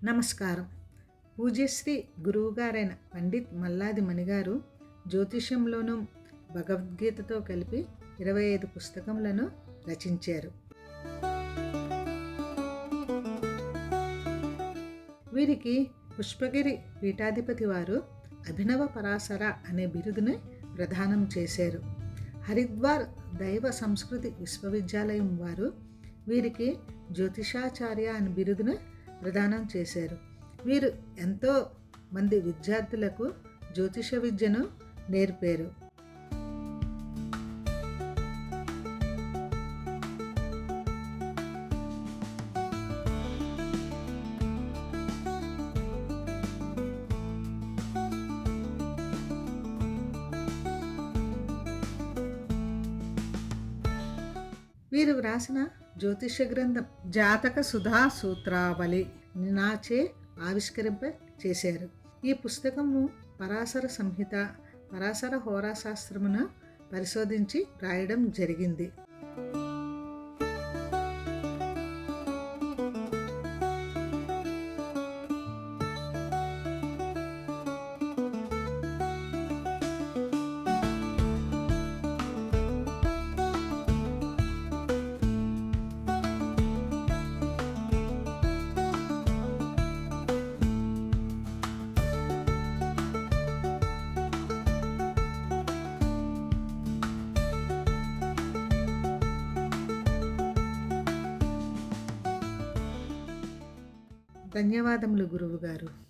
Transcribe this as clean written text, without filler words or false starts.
నమస్కారం. పూజ్యశ్రీ గురువుగారైన పండిత్ మల్లాది మణిగారు జ్యోతిష్యంలోనూ భగవద్గీతతో కలిపి 25 పుస్తకములను రచించారు. వీరికి పుష్పగిరి పీఠాధిపతి వారు అభినవ పరాశర అనే బిరుదుని ప్రదానం చేశారు. హరిద్వార్ దైవ సంస్కృతి విశ్వవిద్యాలయం వారు వీరికి జ్యోతిషాచార్య అనే బిరుదును ప్రదానం చేశారు. వీరు ఎంతో మంది విద్యార్థులకు జ్యోతిష విద్యను నేర్పారు. వీరు వ్రాసిన జ్యోతిష గ్రంథం జాతక సుధా సూత్రావళి నాచే ఆవిష్కరింప చేశారు. ఈ పుస్తకము పరాశర సంహిత, పరాశర హోరాశాస్త్రమును పరిశోధించి రాయడం జరిగింది. ధన్యవాదములు గురువుగారు.